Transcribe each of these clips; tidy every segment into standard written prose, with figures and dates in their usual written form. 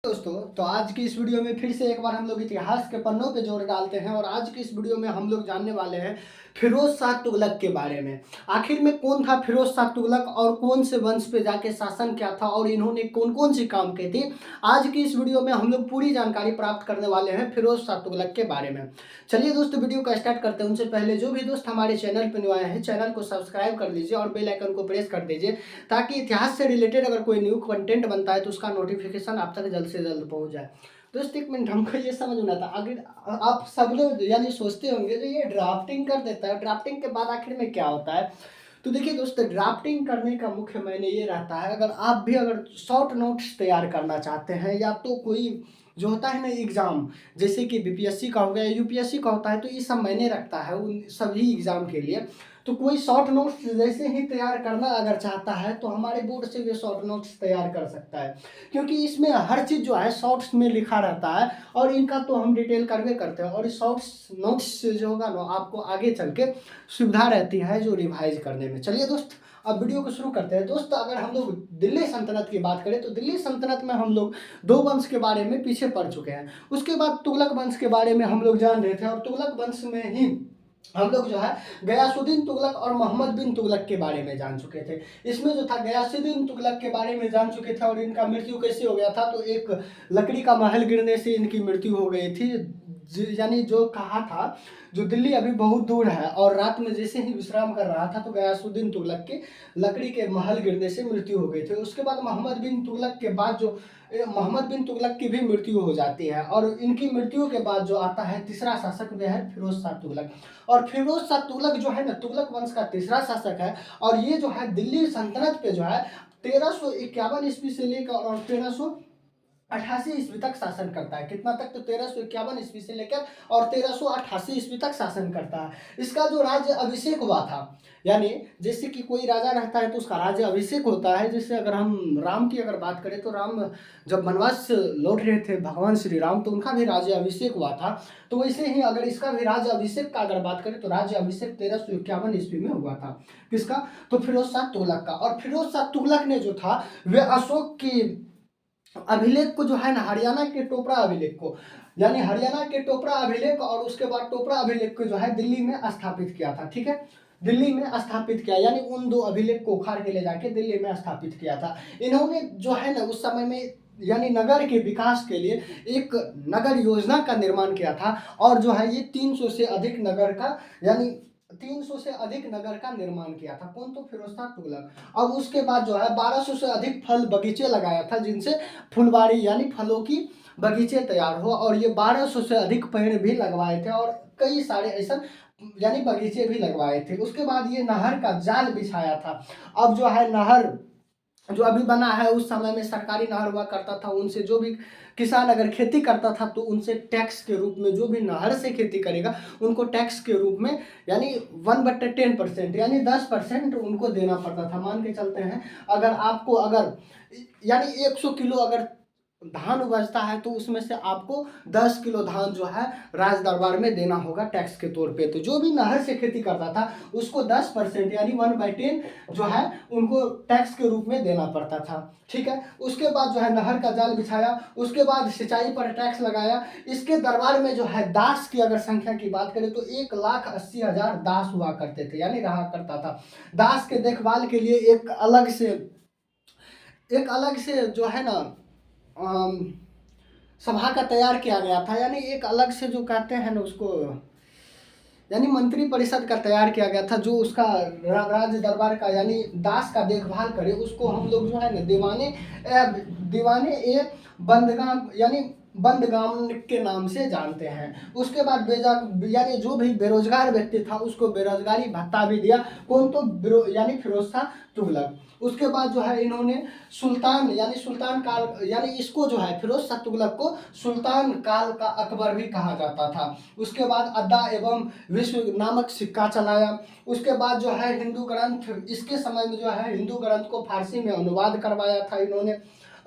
दोस्तों, तो आज की इस वीडियो में फिर से एक बार हम लोग इतिहास के पन्नों पे जोर डालते हैं और आज की इस वीडियो में हम लोग जानने वाले हैं फिरोज शाह तुगलक के बारे में। आखिर में कौन था फिरोज शाह तुगलक और कौन से वंश पे जाके शासन किया था और इन्होंने कौन कौन सी काम की थी। आज की इस वीडियो में हम लोग पूरी जानकारी प्राप्त करने वाले हैं फिरोज शाह तुगलक के बारे में। चलिए दोस्तों, वीडियो का स्टार्ट करते हैं। उनसे पहले जो भी दोस्त हमारे चैनल पर न्यू आए हैं, चैनल को सब्सक्राइब कर लीजिए और बेल आइकन को प्रेस कर दीजिए ताकि इतिहास से रिलेटेड अगर कोई न्यू कंटेंट बनता है तो उसका नोटिफिकेशन आप तक जल्द से जल्द पहुंच जाए। दोस्त एक मिनट, हमको ये समझ में आता, अगर आप सब लोग यानी सोचते होंगे जो ये ड्राफ्टिंग कर देता है, ड्राफ्टिंग के बाद आखिर में क्या होता है। तो देखिए दोस्त, ड्राफ्टिंग करने का मुख्य मायने ये रहता है, अगर शॉर्ट नोट्स तैयार करना चाहते हैं या तो कोई जो होता है ना एग्जाम, जैसे कि बीपीएससी का हो गया, यूपीएससी का होता है, तो ये सब मायने रखता है उन सभी एग्जाम के लिए। तो कोई शॉर्ट नोट्स जैसे ही तैयार करना अगर चाहता है तो हमारे बोर्ड से भी शॉर्ट नोट्स तैयार कर सकता है, क्योंकि इसमें हर चीज़ जो है शॉर्ट्स में लिखा रहता है और इनका तो हम डिटेल करवे करते हैं और इस शॉर्ट्स नोट्स से जो होगा ना आपको आगे चल के सुविधा रहती है जो रिवाइज करने में। चलिए दोस्त, अब वीडियो को शुरू करते हैं। दोस्त, अगर हम लोग दिल्ली सल्तनत की बात करें तो दिल्ली सल्तनत में हम लोग दो वंश के बारे में पीछे पड़ चुके हैं। उसके बाद तुगलक वंश के बारे में हम लोग जान रहे थे और तुगलक वंश में ही हम लोग जो है गयासुद्दीन तुगलक और मोहम्मद बिन तुगलक के बारे में जान चुके थे। इसमें जो था गयासुद्दीन तुगलक के बारे में जान चुके थे और इनका मृत्यु कैसे हो गया था, तो एक लकड़ी का महल गिरने से इनकी मृत्यु हो गई थी। यानी जो कहा था, जो दिल्ली अभी बहुत दूर है और रात में जैसे ही विश्राम कर रहा था तो गयासुद्दीन तुगलक के लकड़ी के महल गिरने से मृत्यु हो गई थी। उसके बाद मोहम्मद बिन तुगलक के बाद जो मोहम्मद बिन तुगलक की भी मृत्यु हो जाती है और इनकी मृत्यु के बाद जो आता है तीसरा शासक वह है फिरोज शाह तुगलक। और फिरोज शाह तुगलक जो है ना तुगलक वंश का तीसरा शासक है और ये जो है दिल्ली सल्तनत पे जो है 1351 ईस्वी से लेकर और 1388 ईस्वी तक शासन करता है। कितना तक, तो 1351 ईस्वी से लेकर और 1388 ईस्वी तक शासन करता है। इसका जो राज्य अभिषेक हुआ था, यानी जैसे कि कोई राजा रहता है तो उसका राज्य अभिषेक होता है। जैसे अगर हम राम की अगर बात करें तो राम जब वनवास से लौट रहे थे भगवान श्री राम, तो उनका भी राज्य अभिषेक हुआ था। तो वैसे ही अगर इसका भी राज्य अभिषेक का अगर बात करें तो राज्य अभिषेक 1351 ईस्वी में हुआ था। किसका, तो फिरोज शाह तुगलक का। और फिरोज शाह तुगलक ने जो था वह अशोक की अभिलेख को जो है ना, हरियाणा के टोपरा अभिलेख को, यानी हरियाणा के टोपरा अभिलेख और उसके बाद टोपरा अभिलेख को जो है दिल्ली में स्थापित किया था। ठीक है, दिल्ली में स्थापित किया, यानी उन दो अभिलेख को उखाड़ के ले जाके दिल्ली में स्थापित किया था। इन्होंने जो है ना उस समय में यानी नगर के विकास के लिए एक नगर योजना का निर्माण किया था और जो है ये 300 से अधिक नगर का, यानी 300 से अधिक नगर का निर्माण किया था। कौन, तो फिरोज शाह तुगलक। अब उसके बाद जो है 1200 से अधिक फल बगीचे लगाया था जिनसे फुलवारी यानी फलों की बगीचे तैयार हो, और ये 1200 से अधिक पेड़ भी लगवाए थे और कई सारे ऐसा यानी बगीचे भी लगवाए थे। उसके बाद ये नहर का जाल बिछाया था। अब जो है नहर जो अभी बना है उस समय में सरकारी नहर हुआ करता था, उनसे जो भी किसान अगर खेती करता था तो उनसे टैक्स के रूप में, जो भी नहर से खेती करेगा उनको टैक्स के रूप में यानी 1/10% यानी 10% उनको देना पड़ता था। मान के चलते हैं अगर आपको अगर यानी 100 किलो अगर धान उपजता है तो उसमें से आपको 10 किलो धान जो है राज दरबार में देना होगा टैक्स के तौर पे। तो जो भी नहर से खेती करता था उसको 10% यानी 1/10 जो है उनको टैक्स के रूप में देना पड़ता था। ठीक है, उसके बाद जो है नहर का जाल बिछाया, उसके बाद सिंचाई पर टैक्स लगाया। इसके दरबार में जो है दास की अगर संख्या की बात करें तो 1,80,000 दास हुआ करते थे, यानी रहा करता था। दास के देखभाल के लिए एक अलग से जो है ना सभा का तैयार किया गया था, यानी एक अलग से जो कहते हैं ना उसको, यानी मंत्री परिषद का तैयार किया गया था जो उसका राज दरबार का यानी दास का देखभाल करे। उसको हम लोग जो है ना दीवाने ए बंदगाम यानी बंदगाम के नाम से जानते हैं। उसके बाद यानी जो भी बेरोजगार व्यक्ति था उसको बेरोजगारी भत्ता भी दिया। कौन, तो यानी फिरोज शाह तुगलक। उसके बाद जो है इन्होंने सुल्तान यानी सुल्तान काल, यानी इसको जो है फिरोज शाह तुगलक को सुल्तान काल का अकबर भी कहा जाता था। उसके बाद अद्दा एवं विश्व नामक सिक्का चलाया। उसके बाद जो है हिंदू ग्रंथ, इसके समय में जो है हिंदू ग्रंथ को फारसी में अनुवाद करवाया था इन्होंने।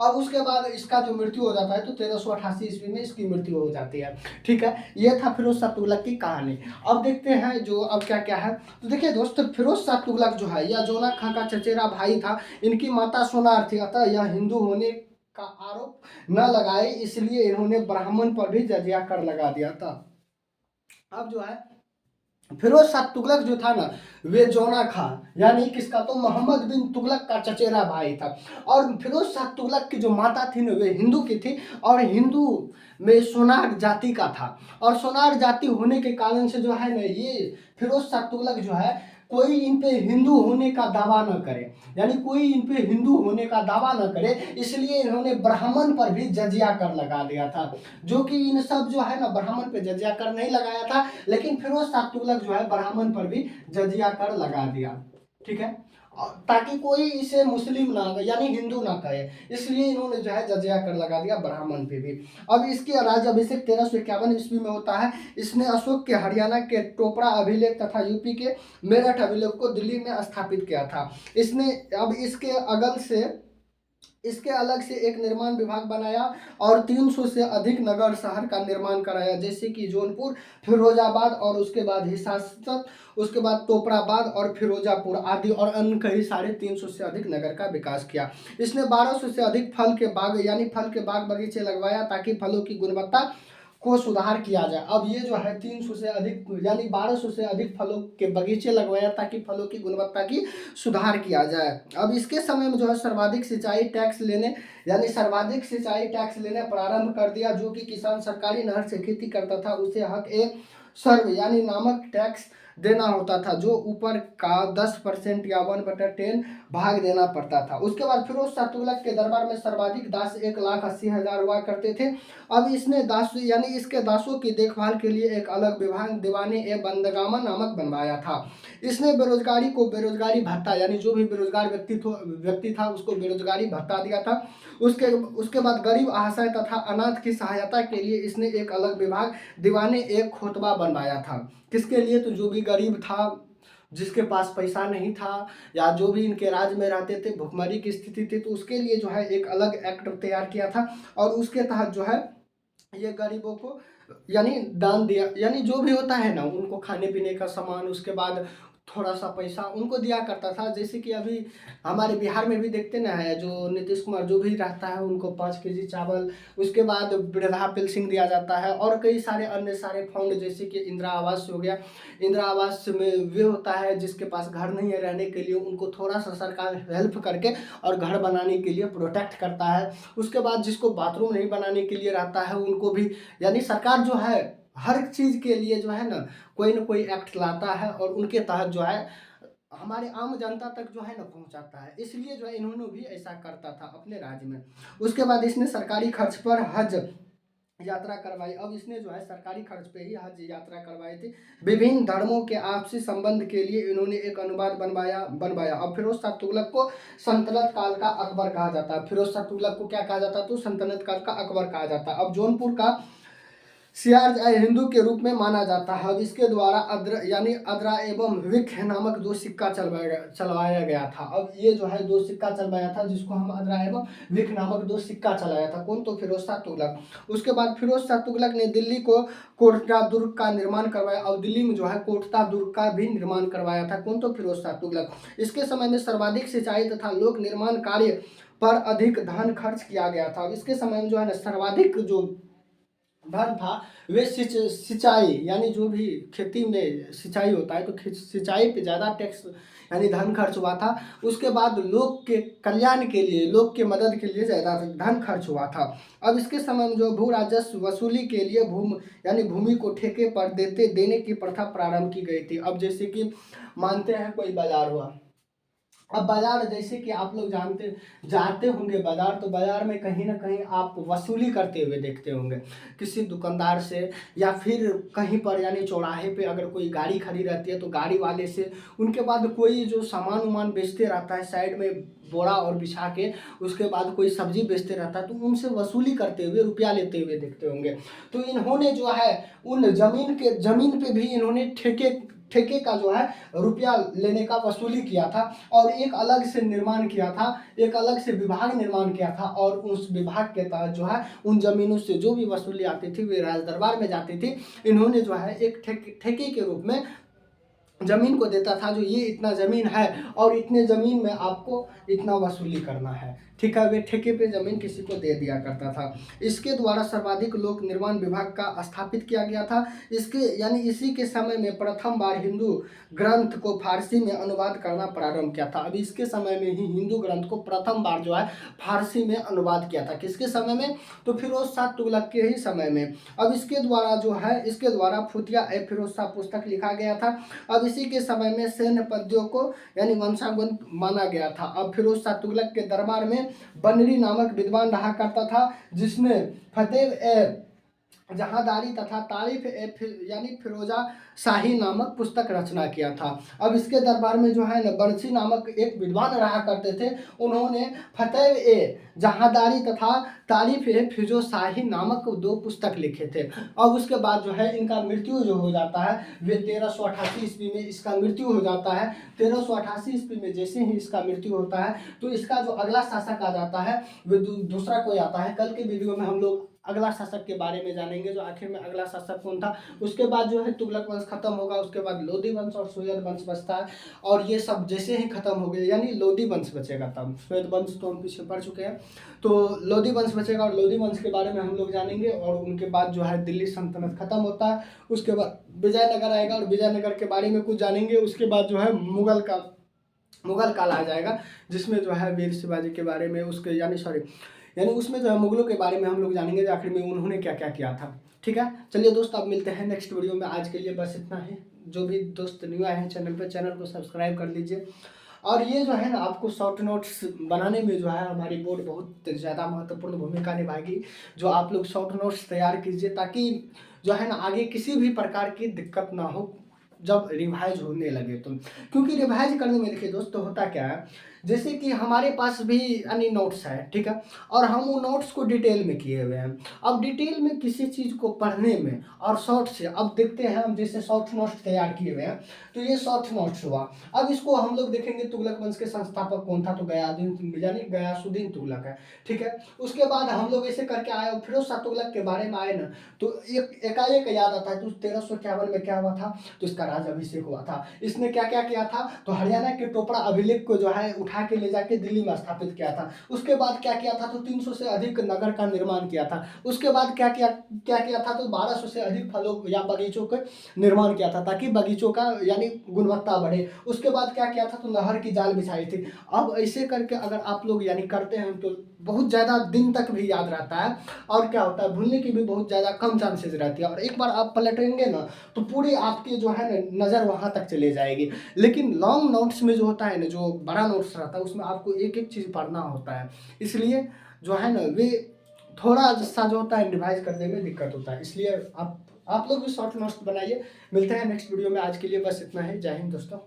अब उसके बाद इसका जो मृत्यु हो जाता है तो 1388 ईस्वी में इसकी मृत्यु हो जाती है। ठीक है, ये था फिरोज शाह तुगलक की कहानी। अब देखते हैं जो अब क्या क्या है। तो देखिए दोस्त, फिरोज शाह तुगलक जो है यह जोना खां का चचेरा भाई था। इनकी माता सोनार थी, अतः यह हिंदू होने का आरोप न लगाए, इसलिए इन्होंने ब्राह्मण पर भी जजिया कर लगा दिया था। अब जो है फिरोज शाह तुगलक जो था ना, वे जौना खान यानी किसका, तो मोहम्मद बिन तुगलक का चचेरा भाई था। और फिरोज शाह तुगलक की जो माता थी ना, वे हिंदू की थी और हिंदू में सोनार जाति का था। और सोनार जाति होने के कारण से जो है ना, ये फिरोज शाह तुगलक जो है कोई इन पे हिंदू होने का दावा न करे, यानी कोई इन पे हिंदू होने का दावा न करे, इसलिए इन्होंने ब्राह्मण पर भी जजिया कर लगा दिया था। जो कि इन सब जो है ना, ब्राह्मण पे जजिया कर नहीं लगाया था, लेकिन फिरोज शाह तुगलक जो है ब्राह्मण पर भी जजिया कर लगा दिया। ठीक है, ताकि कोई इसे मुस्लिम ना यानी हिंदू ना कहे, इसलिए इन्होंने जो है जजिया कर लगा दिया ब्राह्मण पे भी। अब इसके राज्याभिषेक 1351 ईस्वी में होता है। इसने अशोक के हरियाणा के टोपरा अभिलेख तथा यूपी के मेरठ अभिलेख को दिल्ली में स्थापित किया था। इसने अब इसके अलग से एक निर्माण विभाग बनाया और 300 से अधिक नगर शहर का निर्माण कराया, जैसे कि जौनपुर, फिरोजाबाद और उसके बाद हिसार, उसके बाद टोपराबाद और फिरोजापुर आदि और अन्य कई सारे 300 से अधिक नगर का विकास किया। इसने 1200 से अधिक फल के बाग यानी फल के बाग बगीचे लगवाया ताकि फलों की गुणवत्ता को सुधार किया जाए। अब ये जो है 300 से अधिक यानी 1200 से अधिक फलों के बगीचे लगवाया ताकि फलों की गुणवत्ता की सुधार किया जाए। अब इसके समय में जो है सर्वाधिक सिंचाई टैक्स लेने प्रारंभ कर दिया। जो कि किसान सरकारी नहर से खेती करता था उसे हक ए सर्व यानी नामक टैक्स देना होता था, जो ऊपर का 10% या 1/10 भाग देना पड़ता था। उसके बाद फिरोज शाह तुगलक के दरबार में सर्वाधिक दास 1,80,000 हुआ करते थे। अब इसने दास यानी इसके दासों की देखभाल के लिए एक अलग विभाग दीवाने ए बंदगामा नामक बनवाया था। इसने बेरोजगारी को बेरोजगारी भत्ता यानी जो भी बेरोजगार व्यक्ति था उसको बेरोजगारी भत्ता दिया था। उसके उसके बाद गरीब असहाय तथा अनाथ की सहायता के लिए इसने एक अलग विभाग दीवाने एक खोतबा बनवाया था। किसके लिए, तो जो भी गरीब था, जिसके पास पैसा नहीं था, या जो भी इनके राज्य में रहते थे, भुखमरी की स्थिति थी, तो उसके लिए जो है एक अलग एक्ट तैयार किया था। और उसके तहत जो है ये गरीबों को यानी दान दिया, यानी जो भी होता है ना, उनको खाने पीने का सामान, उसके बाद थोड़ा सा पैसा उनको दिया करता था। जैसे कि अभी हमारे बिहार में भी देखते ना है, जो नीतीश कुमार जो भी रहता है उनको 5 केजी चावल, उसके बाद वृद्धा पेंशन दिया जाता है और कई सारे अन्य सारे फंड, जैसे कि इंदिरा आवास हो गया। इंदिरा आवास में वे होता है जिसके पास घर नहीं है रहने के लिए, उनको थोड़ा सा सरकार हेल्प करके और घर बनाने के लिए प्रोटेक्ट करता है। उसके बाद जिसको बाथरूम नहीं बनाने के लिए रहता है उनको भी, यानी सरकार जो है हर चीज़ के लिए जो है ना कोई एक्ट लाता है और उनके तहत जो है हमारे आम जनता तक जो है ना पहुंचाता है। इसलिए जो है इन्होंने भी ऐसा करता था अपने राज्य में। उसके बाद इसने सरकारी खर्च पर हज यात्रा करवाई। अब इसने जो है सरकारी खर्च पे ही हज यात्रा करवाई थी। विभिन्न धर्मों के आपसी संबंध के लिए इन्होंने एक अनुवाद बनवाया। अब फिरोज शाह तुगलक को सल्तनत काल का अकबर कहा जाता है। फिरोज शाह तुगलक को क्या कहा जाता है, तो सल्तनत काल का अकबर कहा जाता है। अब जौनपुर का सियार हिंदू के रूप में माना जाता है। अब इसके द्वारा अदरा एवं विख नामक 2 सिक्का चलवाया गया था। अब ये जो है 2 सिक्का चलवाया था, जिसको हम अदरा एवं विख नामक 2 सिक्का चलाया था। कौन, तो फिरोज शाह तुगलक। उसके बाद फिरोज शाह तुगलक ने दिल्ली को कोटटा दुर्ग का निर्माण करवाया और दिल्ली में जो है कोटटा दुर्ग का भी निर्माण करवाया था। कौन, तो फिरोज शाह तुगलक। इसके समय में सर्वाधिक सिंचाई तथा लोक निर्माण कार्य पर अधिक धन खर्च किया गया था। अब इसके समय में जो है ना सर्वाधिक जो धन था वे सिंचाई यानी जो भी खेती में सिंचाई होता है तो सिंचाई पे ज़्यादा टैक्स यानी धन खर्च हुआ था। उसके बाद लोग के कल्याण के लिए, लोग के मदद के लिए ज़्यादा धन खर्च हुआ था। अब इसके समय में जो भू राजस्व वसूली के लिए भूमि को ठेके पर देने की प्रथा प्रारंभ की गई थी। अब जैसे कि मानते हैं कोई बाजार हुआ, अब बाजार जैसे कि आप लोग जाते होंगे बाजार, तो बाजार में कहीं ना कहीं आप वसूली करते हुए देखते होंगे किसी दुकानदार से, या फिर कहीं पर यानी चौराहे पे अगर कोई गाड़ी खड़ी रहती है तो गाड़ी वाले से। उनके बाद कोई जो सामान उमान बेचते रहता है साइड में बोरा और बिछा के, उसके बाद कोई सब्जी बेचते रहता है तो उनसे वसूली करते हुए रुपया लेते हुए देखते होंगे। तो इन्होंने जो है उन जमीन पे भी इन्होंने ठेके का जो है रुपया लेने का वसूली किया था और एक अलग से निर्माण किया था, एक अलग से विभाग निर्माण किया था। और उस विभाग के तहत जो है उन जमीनों से जो भी वसूली आती थी वे राज दरबार में जाती थी। इन्होंने जो है एक ठेके के रूप में जमीन को देता था, जो ये इतना जमीन है और इतने जमीन में आपको इतना वसूली करना है। ठीक है, वे ठेके पे ज़मीन किसी को दे दिया करता था। इसके द्वारा सर्वाधिक लोक निर्माण विभाग का स्थापित किया गया था। इसके यानी इसी के समय में प्रथम बार हिंदू ग्रंथ को फारसी में अनुवाद करना प्रारंभ किया था। अब इसके समय में ही हिंदू ग्रंथ को प्रथम बार जो है फारसी में अनुवाद किया था। किसके समय में? तो फिरोज शाह तुगलक के ही समय में। अब इसके द्वारा जो है, इसके द्वारा फुतिया ए फिरोज शाह पुस्तक लिखा गया था। अब इसी के समय में सैन्य पद्यों को यानी वंशावंत माना गया था। अब फिरोज शाह तुगलक के दरबार में बनरी नामक विद्वान रहा करता था, जिसने फतेह ए जहांदारी तथा तारीफ यानी फिरोजा शाही नामक पुस्तक रचना किया था। अब इसके दरबार में जो है न बंसी नामक एक विद्वान रहा करते थे। उन्होंने फतेह ए जहांदारी तथा तारीफ ए फिरोजा शाही नामक 2 पुस्तक लिखे थे। अब उसके बाद जो है इनका मृत्यु जो हो जाता है, वे 1388 ईस्वी में इसका मृत्यु हो जाता है। 1388 ईस्वी में जैसे ही इसका मृत्यु होता है तो इसका जो अगला शासक आ जाता है वे दूसरा कोई आता है। कल के वीडियो में हम लोग अगला शासक के बारे में जानेंगे, जो आखिर में अगला शासक कौन था। उसके बाद जो है तुगलक वंश खत्म होगा, उसके बाद लोधी वंश और सैयद वंश बचता है। और ये सब जैसे ही खत्म हो गए यानी लोधी वंश बचेगा, तब सैयद वंश तो हम पीछे पढ़ चुके हैं। तो लोधी वंश बचेगा और लोधी वंश के बारे में हम लोग जानेंगे। और उनके बाद जो है दिल्ली सल्तनत खत्म होता है, उसके बाद विजयनगर आएगा और विजयनगर के बारे में कुछ जानेंगे। उसके बाद जो है मुगल काल आ जाएगा, जिसमें जो है वीर शिवाजी के बारे में उसके यानी उसमें जो है मुगलों के बारे में हम लोग जानेंगे आखिर में उन्होंने क्या क्या किया था। ठीक है, चलिए दोस्त, अब मिलते हैं नेक्स्ट वीडियो में। आज के लिए बस इतना ही। जो भी दोस्त न्यू आए हैं चैनल पे, चैनल को सब्सक्राइब कर लीजिए। और ये जो है ना, आपको शॉर्ट नोट्स बनाने में जो है हमारी बोर्ड बहुत ज़्यादा महत्वपूर्ण भूमिका निभाएगी। जो आप लोग शॉर्ट नोट्स तैयार कीजिए, ताकि जो है ना आगे किसी भी प्रकार की दिक्कत ना हो जब रिवाइज होने लगे तो। क्योंकि रिवाइज करने में देखिए दोस्तों, होता क्या है, जैसे कि हमारे पास भी यानी नोट्स है, ठीक है, और हम वो नोट्स को डिटेल में किए हुए हैं। अब डिटेल में किसी चीज़ को पढ़ने में और शॉर्ट से, अब देखते हैं हम जैसे शॉर्ट नोट्स तैयार किए हुए हैं, तो ये शॉर्ट नोट्स हुआ। अब इसको हम लोग देखेंगे तुगलक वंश के संस्थापक कौन था, तो गयासुद्दीन तुगलक है। ठीक है, उसके बाद हम लोग ऐसे करके आए और फिरोज शाह तुगलक के बारे में आए ना, तो एकाएक याद आता है तो 1351 में क्या हुआ था, तो इसका राज अभिषेक हुआ था। इसने क्या क्या किया था, तो हरियाणा के टोपड़ा अभिलेख को जो है उठा के ले जाके दिल्ली में स्थापित किया था। उसके बाद क्या किया था, तो 300 से अधिक नगर का निर्माण किया था। उसके बाद क्या किया था, तो 1200 से अधिक फलों या बगीचों का निर्माण किया था, ताकि बगीचों का यानी गुणवत्ता बढ़े। उसके बाद क्या किया था, तो नहर की जाल बिछाई थी। अब ऐसे करके अगर आप लोग यानी करते हैं तो बहुत ज़्यादा दिन तक भी याद रहता है। और क्या होता है, भूलने की भी बहुत ज़्यादा कम चांसेस रहती है। और एक बार आप पलटेंगे ना, तो पूरी आपकी जो है ना नज़र वहाँ तक चले जाएगी। लेकिन लॉन्ग नोट्स में जो होता है ना, जो बड़ा नोट्स रहता है, उसमें आपको एक एक चीज़ पढ़ना होता है। इसलिए जो है ना वे थोड़ा सा जो होता है रिवाइज करने में दिक्कत होता है। इसलिए आप लोग भी शॉर्ट नोट्स बनाइए। मिलते हैं नेक्स्ट वीडियो में। आज के लिए बस इतना ही। जय हिंद दोस्तों।